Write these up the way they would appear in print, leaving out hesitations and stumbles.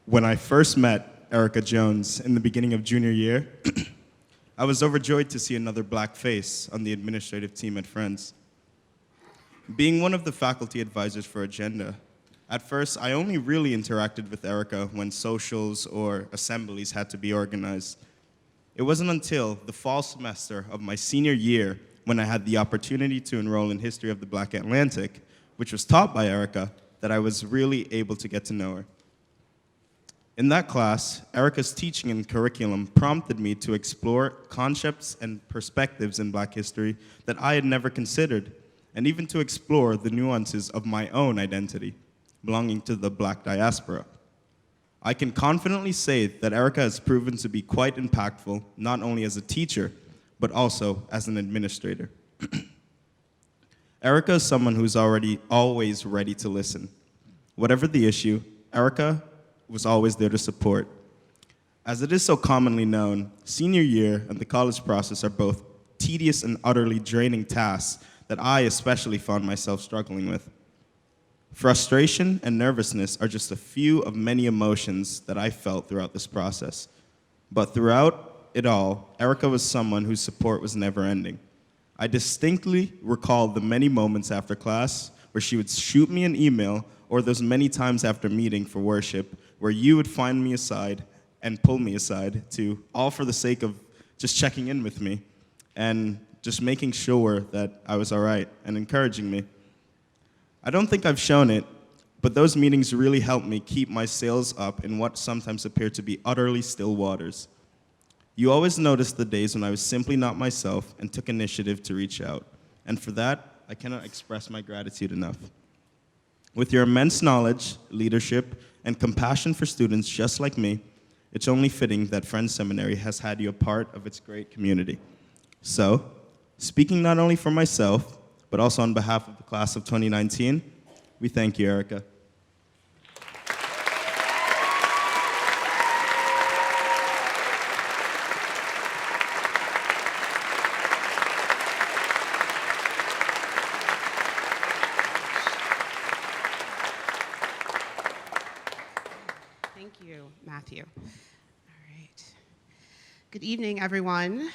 When I first met Erica Jones in the beginning of junior year, I was overjoyed to see another black face on the administrative team at Friends. Being one of the faculty advisors for Agenda, at first I only really interacted with Erica when socials or assemblies had to be organized. It wasn't until the fall semester of my senior year when I had the opportunity to enroll in History of the Black Atlantic, which was taught by Erica, that I was really able to get to know her. In that class, Erica's teaching and curriculum prompted me to explore concepts and perspectives in Black history that I had never considered, and even to explore the nuances of my own identity, belonging to the Black diaspora. I can confidently say that Erica has proven to be quite impactful, not only as a teacher, but also as an administrator. Erica is someone who's always ready to listen. Whatever the issue, Erica was always there to support. As it is so commonly known, senior year and the college process are both tedious and utterly draining tasks that I especially found myself struggling with. Frustration and nervousness are just a few of many emotions that I felt throughout this process. But throughout it all, Erica was someone whose support was never ending. I distinctly recall the many moments after class where she would shoot me an email, or those many times after meeting for worship where you would find me aside and pull me aside to, all for the sake of just checking in with me and just making sure that I was all right and encouraging me. I don't think I've shown it, but those meetings really helped me keep my sails up in what sometimes appeared to be utterly still waters. You always noticed the days when I was simply not myself and took initiative to reach out. And for that, I cannot express my gratitude enough. With your immense knowledge, leadership, and compassion for students just like me, it's only fitting that Friends Seminary has had you a part of its great community. So, speaking not only for myself, but also on behalf of the class of 2019, we thank you, Erica. Thank you, Matthew. All right. Good evening, everyone.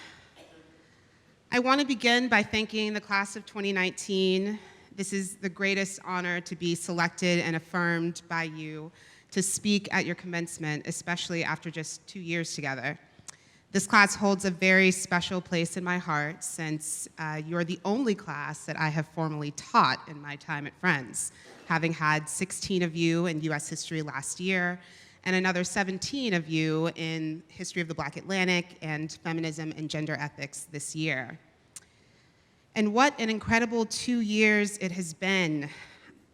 I want to begin by thanking the class of 2019. This is the greatest honor to be selected and affirmed by you to speak at your commencement, especially after just 2 years together. This class holds a very special place in my heart since you're the only class that I have formally taught in my time at Friends, having had 16 of you in US history last year and another 17 of you in History of the Black Atlantic and Feminism and Gender Ethics this year. And what an incredible 2 years it has been.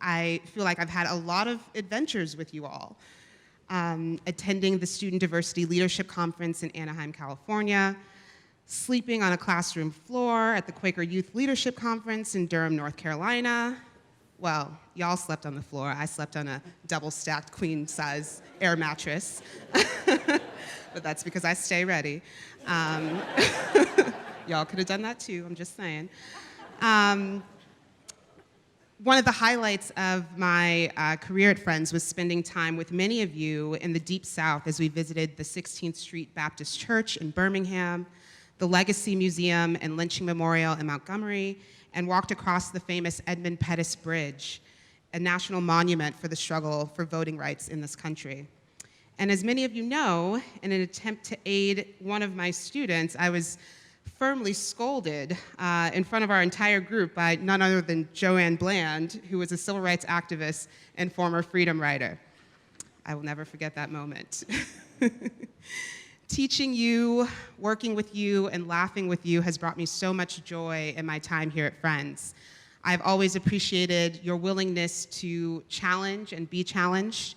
I feel like I've had a lot of adventures with you all. Attending the Student Diversity Leadership Conference in Anaheim, California, sleeping on a classroom floor at the Quaker Youth Leadership Conference in Durham, North Carolina. Well, y'all slept on the floor. I slept on a double-stacked queen-size air mattress. But that's because I stay ready. Y'all could have done that too, I'm just saying. One of the highlights of my career at Friends was spending time with many of you in the Deep South as we visited the 16th Street Baptist Church in Birmingham, the Legacy Museum and Lynching Memorial in Montgomery, and walked across the famous Edmund Pettus Bridge, a national monument for the struggle for voting rights in this country. And as many of you know, in an attempt to aid one of my students, I was firmly scolded in front of our entire group by none other than Joanne Bland, who was a civil rights activist and former freedom rider. I will never forget that moment. Teaching you, working with you, and laughing with you has brought me so much joy in my time here at Friends. I've always appreciated your willingness to challenge and be challenged,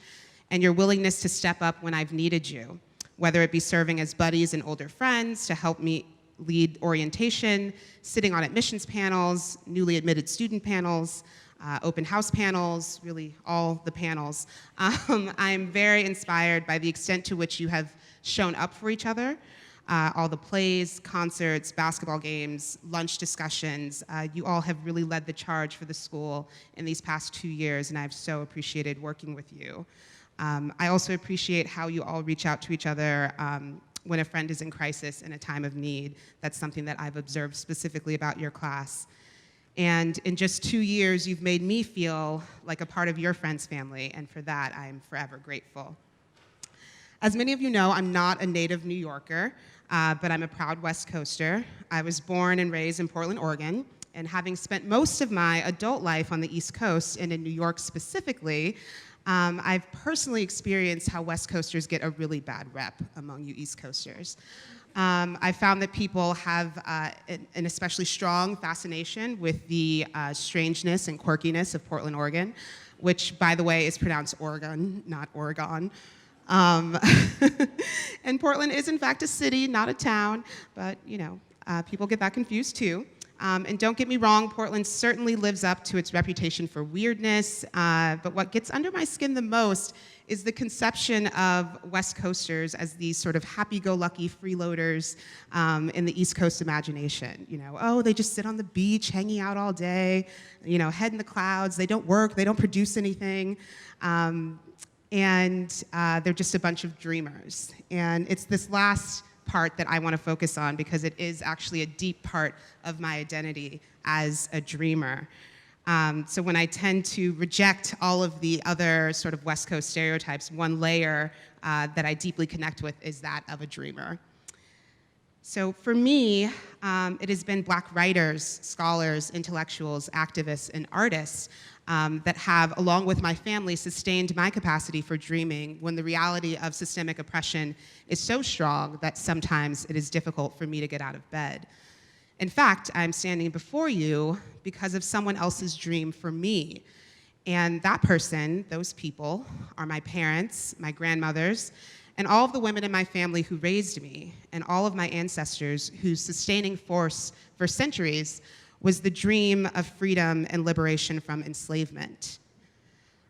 and your willingness to step up when I've needed you, whether it be serving as buddies and older friends to help me lead orientation, sitting on admissions panels, newly admitted student panels, open house panels, really all the panels. I'm very inspired by the extent to which you have shown up for each other. All the plays, concerts, basketball games, lunch discussions. You all have really led the charge for the school in these past 2 years, and I've so appreciated working with you. I also appreciate how you all reach out to each other when a friend is in crisis in a time of need. That's something that I've observed specifically about your class. And in just 2 years, you've made me feel like a part of your friend's family, and for that, I'm forever grateful. As many of you know, I'm not a native New Yorker, but I'm a proud West Coaster. I was born and raised in Portland, Oregon, and having spent most of my adult life on the East Coast and in New York specifically, I've personally experienced how West Coasters get a really bad rep among you East Coasters. I found that people have an especially strong fascination with the strangeness and quirkiness of Portland, Oregon, which, by the way, is pronounced Oregon, not Oregon. And Portland is, in fact, a city, not a town, but, you know, people get that confused, too. And don't get me wrong, Portland certainly lives up to its reputation for weirdness, but what gets under my skin the most is the conception of West Coasters as these sort of happy-go-lucky freeloaders in the East Coast imagination. You know, oh, they just sit on the beach, hanging out all day, you know, head in the clouds, they don't work, they don't produce anything, and they're just a bunch of dreamers. And it's this last part that I want to focus on because it is actually a deep part of my identity as a dreamer. So when I tend to reject all of the other sort of West Coast stereotypes, one layer that I deeply connect with is that of a dreamer. So for me, it has been Black writers, scholars, intellectuals, activists, and artists that have, along with my family, sustained my capacity for dreaming when the reality of systemic oppression is so strong that sometimes it is difficult for me to get out of bed. In fact, I'm standing before you because of someone else's dream for me. And that person, those people, are my parents, my grandmothers, and all of the women in my family who raised me, and all of my ancestors whose sustaining force for centuries was the dream of freedom and liberation from enslavement.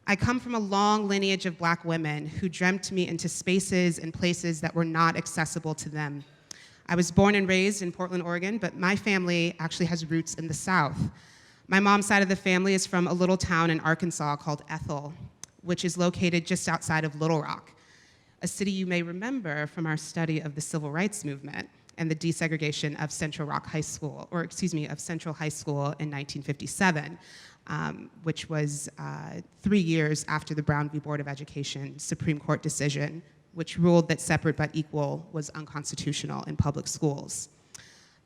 I come from a long lineage of Black women who dreamt me into spaces and places that were not accessible to them. I was born and raised in Portland, Oregon, but my family actually has roots in the South. My mom's side of the family is from a little town in Arkansas called Ethel, which is located just outside of Little Rock, a city you may remember from our study of the Civil Rights Movement and the desegregation of Central High School in 1957, which was 3 years after the Brown v. Board of Education Supreme Court decision, which ruled that separate but equal was unconstitutional in public schools.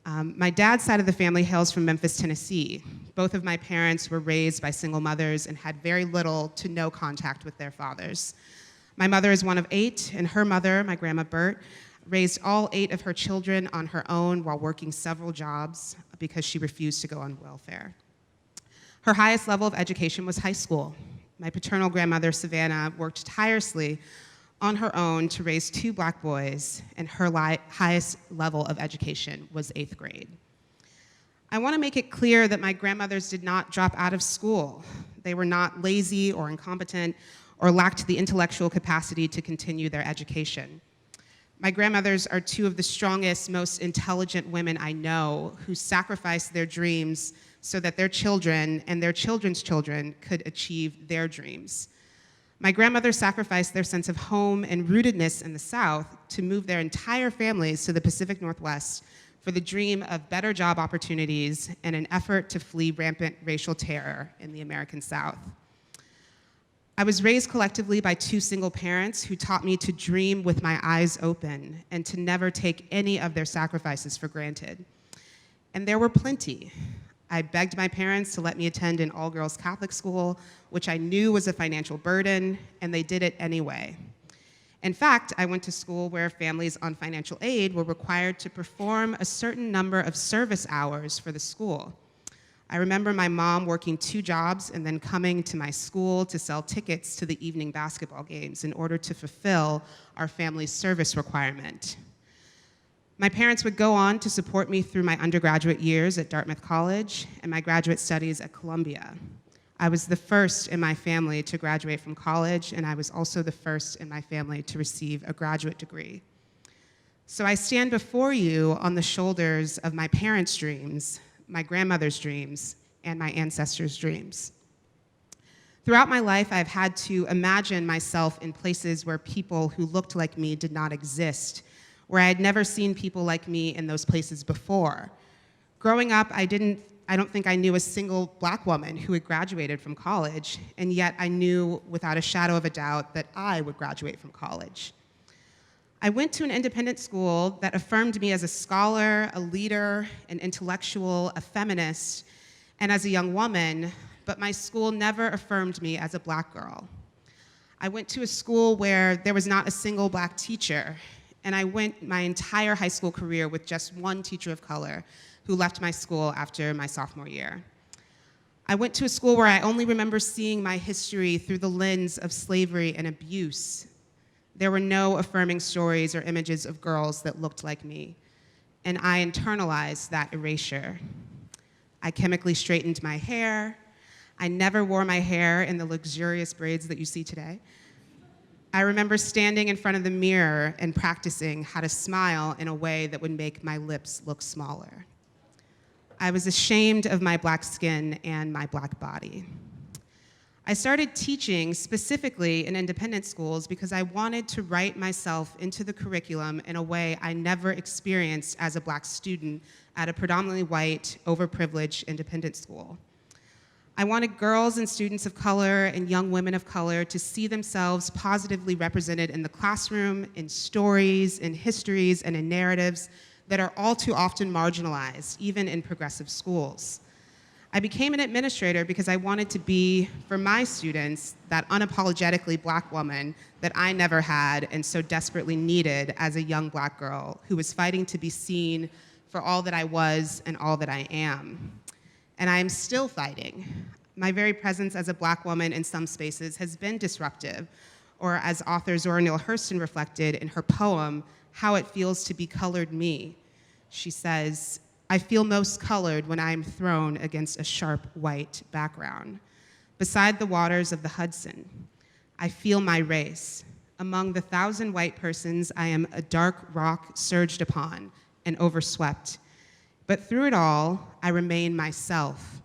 My dad's side of the family hails from Memphis, Tennessee. Both of my parents were raised by single mothers and had very little to no contact with their fathers. My mother is one of 8, and her mother, my grandma Bert, raised all 8 of her children on her own while working several jobs because she refused to go on welfare. Her highest level of education was high school. My paternal grandmother, Savannah, worked tirelessly on her own to raise 2 Black boys, and her highest level of education was 8th grade. I want to make it clear that my grandmothers did not drop out of school. They were not lazy or incompetent or lacked the intellectual capacity to continue their education. My grandmothers are 2 of the strongest, most intelligent women I know who sacrificed their dreams so that their children and their children's children could achieve their dreams. My grandmother sacrificed their sense of home and rootedness in the South to move their entire families to the Pacific Northwest for the dream of better job opportunities and an effort to flee rampant racial terror in the American South. I was raised collectively by 2 single parents who taught me to dream with my eyes open and to never take any of their sacrifices for granted. And there were plenty. I begged my parents to let me attend an all-girls Catholic school, which I knew was a financial burden, and they did it anyway. In fact, I went to school where families on financial aid were required to perform a certain number of service hours for the school. I remember my mom working 2 jobs and then coming to my school to sell tickets to the evening basketball games in order to fulfill our family's service requirement. My parents would go on to support me through my undergraduate years at Dartmouth College and my graduate studies at Columbia. I was the first in my family to graduate from college, and I was also the first in my family to receive a graduate degree. So I stand before you on the shoulders of my parents' dreams, my grandmother's dreams, and my ancestors' dreams. Throughout my life, I've had to imagine myself in places where people who looked like me did not exist, where I had never seen people like me in those places before. Growing up, I don't think I knew a single Black woman who had graduated from college, and yet I knew without a shadow of a doubt that I would graduate from college. I went to an independent school that affirmed me as a scholar, a leader, an intellectual, a feminist, and as a young woman, but my school never affirmed me as a Black girl. I went to a school where there was not a single Black teacher, and I went my entire high school career with just one teacher of color who left my school after my sophomore year. I went to a school where I only remember seeing my history through the lens of slavery and abuse. There were no affirming stories or images of girls that looked like me, and I internalized that erasure. I chemically straightened my hair. I never wore my hair in the luxurious braids that you see today. I remember standing in front of the mirror and practicing how to smile in a way that would make my lips look smaller. I was ashamed of my Black skin and my Black body. I started teaching specifically in independent schools because I wanted to write myself into the curriculum in a way I never experienced as a Black student at a predominantly white, overprivileged independent school. I wanted girls and students of color and young women of color to see themselves positively represented in the classroom, in stories, in histories, and in narratives that are all too often marginalized, even in progressive schools. I became an administrator because I wanted to be, for my students, that unapologetically Black woman that I never had and so desperately needed as a young Black girl who was fighting to be seen for all that I was and all that I am. And I am still fighting. My very presence as a Black woman in some spaces has been disruptive, or as author Zora Neale Hurston reflected in her poem, How It Feels to Be Colored Me. She says, I feel most colored when I am thrown against a sharp white background. Beside the waters of the Hudson, I feel my race. Among the 1,000 white persons, I am a dark rock surged upon and overswept. But through it all, I remain myself.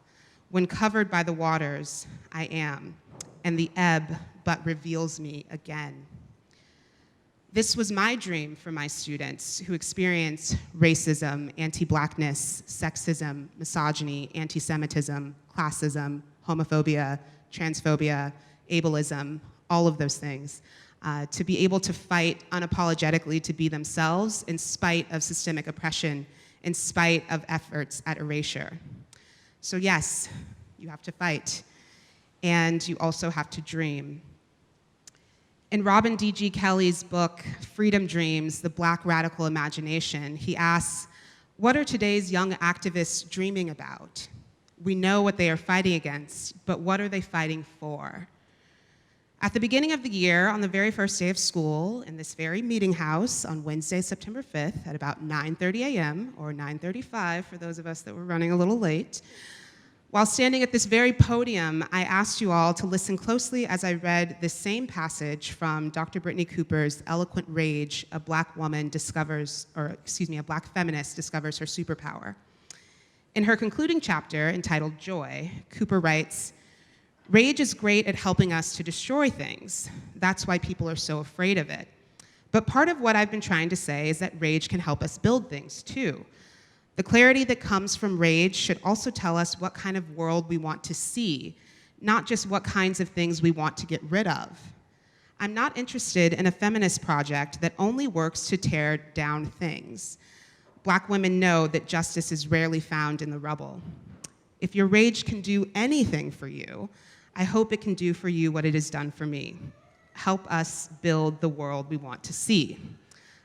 When covered by the waters, I am, and the ebb but reveals me again. This was my dream for my students who experience racism, anti-Blackness, sexism, misogyny, anti-Semitism, classism, homophobia, transphobia, ableism, all of those things, to be able to fight unapologetically to be themselves in spite of systemic oppression, in spite of efforts at erasure. So yes, you have to fight, and you also have to dream. In Robin D.G. Kelly's book, Freedom Dreams, The Black Radical Imagination, he asks, what are today's young activists dreaming about? We know what they are fighting against, but what are they fighting for? At the beginning of the year, on the very first day of school, in this very meeting house on Wednesday, September 5th, at about 9:30 a.m., or 9:35 for those of us that were running a little late, while standing at this very podium, I asked you all to listen closely as I read this same passage from Dr. Brittany Cooper's Eloquent Rage, a Black feminist discovers her superpower. In her concluding chapter, entitled Joy, Cooper writes, rage is great at helping us to destroy things. That's why people are so afraid of it. But part of what I've been trying to say is that rage can help us build things too. The clarity that comes from rage should also tell us what kind of world we want to see, not just what kinds of things we want to get rid of. I'm not interested in a feminist project that only works to tear down things. Black women know that justice is rarely found in the rubble. If your rage can do anything for you, I hope it can do for you what it has done for me. Help us build the world we want to see.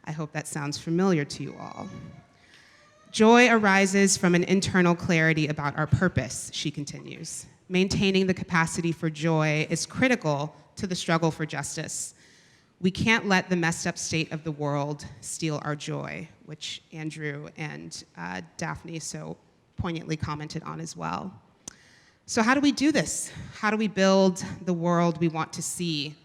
I hope that sounds familiar to you all. Joy arises from an internal clarity about our purpose, she continues. Maintaining the capacity for joy is critical to the struggle for justice. We can't let the messed up state of the world steal our joy, which Andrew and Daphne so poignantly commented on as well. So how do we do this? How do we build the world we want to see?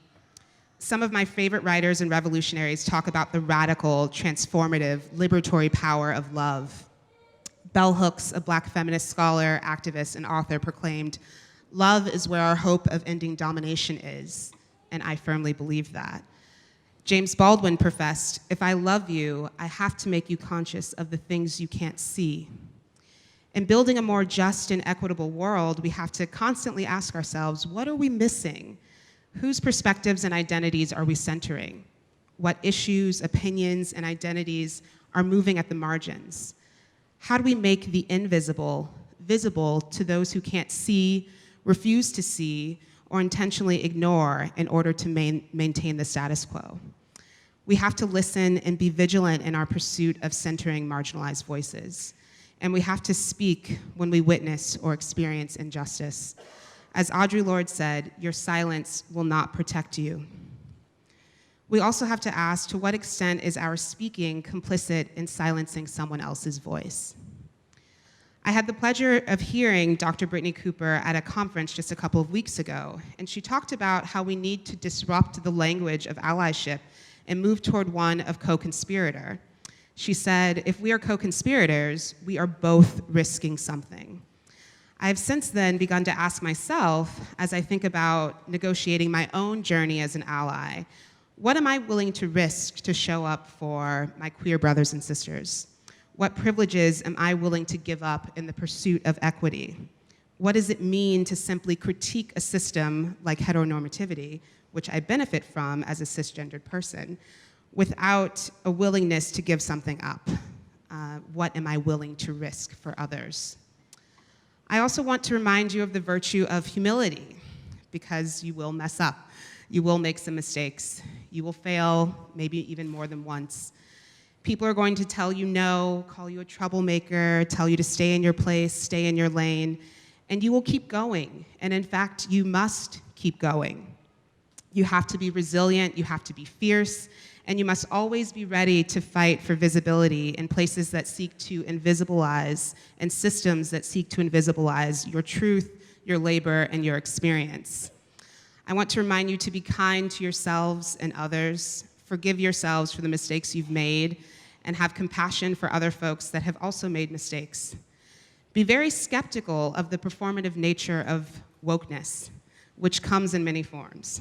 Some of my favorite writers and revolutionaries talk about the radical, transformative, liberatory power of love. Bell Hooks, a Black feminist scholar, activist, and author, proclaimed, Love is where our hope of ending domination is, and I firmly believe that. James Baldwin professed, "If I love you, I have to make you conscious of the things you can't see." In building a more just and equitable world, we have to constantly ask ourselves, what are we missing? Whose perspectives and identities are we centering? What issues, opinions, and identities are moving at the margins? How do we make the invisible visible to those who can't see, refuse to see, or intentionally ignore in order to maintain the status quo? We have to listen and be vigilant in our pursuit of centering marginalized voices. And we have to speak when we witness or experience injustice. As Audre Lorde said, your silence will not protect you. We also have to ask, to what extent is our speaking complicit in silencing someone else's voice? I had the pleasure of hearing Dr. Brittany Cooper at a conference just a couple of weeks ago, and she talked about how we need to disrupt the language of allyship and move toward one of co-conspirator. She said, if we are co-conspirators, we are both risking something. I have since then begun to ask myself, as I think about negotiating my own journey as an ally, what am I willing to risk to show up for my queer brothers and sisters? What privileges am I willing to give up in the pursuit of equity? What does it mean to simply critique a system like heteronormativity, which I benefit from as a cisgendered person, without a willingness to give something up? What am I willing to risk for others? I also want to remind you of the virtue of humility, because you will mess up. You will make some mistakes. You will fail, maybe even more than once. People are going to tell you no, call you a troublemaker, tell you to stay in your place, stay in your lane, and you will keep going. And in fact, you must keep going. You have to be resilient, you have to be fierce, and you must always be ready to fight for visibility in places that seek to invisibilize and systems that seek to invisibilize your truth, your labor, and your experience. I want to remind you to be kind to yourselves and others, forgive yourselves for the mistakes you've made, and have compassion for other folks that have also made mistakes. Be very skeptical of the performative nature of wokeness, which comes in many forms.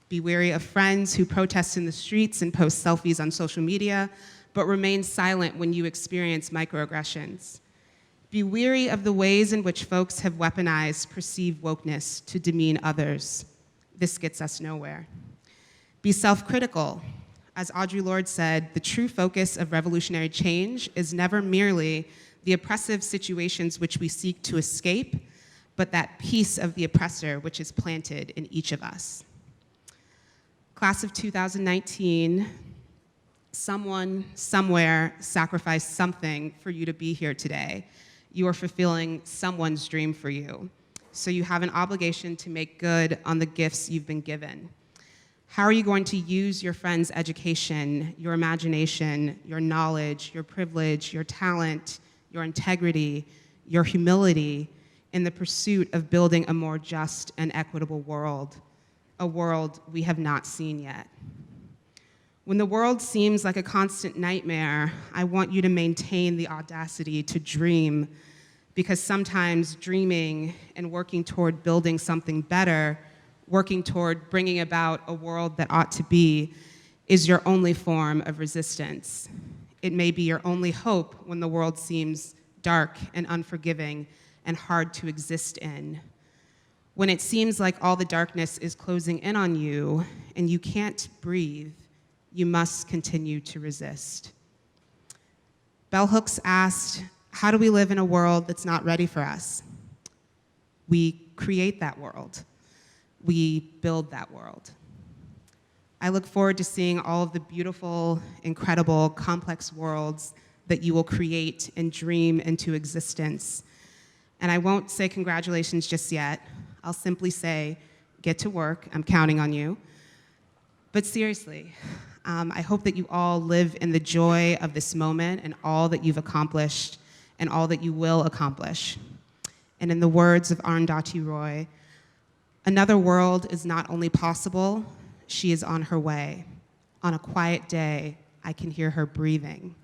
Be wary of friends who protest in the streets and post selfies on social media, but remain silent when you experience microaggressions. Be wary of the ways in which folks have weaponized perceived wokeness to demean others. This gets us nowhere. Be self-critical. As Audre Lorde said, the true focus of revolutionary change is never merely the oppressive situations which we seek to escape, but that piece of the oppressor which is planted in each of us. Class of 2019, someone, somewhere sacrificed something for you to be here today. You are fulfilling someone's dream for you. So you have an obligation to make good on the gifts you've been given. How are you going to use your friend's education, your imagination, your knowledge, your privilege, your talent, your integrity, your humility in the pursuit of building a more just and equitable world, a world we have not seen yet? When the world seems like a constant nightmare, I want you to maintain the audacity to dream, because sometimes dreaming and working toward building something better, working toward bringing about a world that ought to be, is your only form of resistance. It may be your only hope when the world seems dark and unforgiving and hard to exist in. When it seems like all the darkness is closing in on you and you can't breathe, you must continue to resist. Bell Hooks asked, how do we live in a world that's not ready for us? We create that world. We build that world. I look forward to seeing all of the beautiful, incredible, complex worlds that you will create and dream into existence. And I won't say congratulations just yet. I'll simply say, get to work. I'm counting on you. But seriously, I hope that you all live in the joy of this moment and all that you've accomplished and all that you will accomplish. And in the words of Arundhati Roy, another world is not only possible, she is on her way. On a quiet day, I can hear her breathing.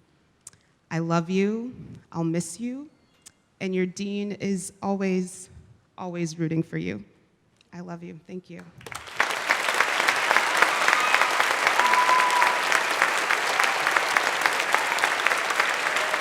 I love you, I'll miss you, and your dean is always, always rooting for you. I love you. Thank you.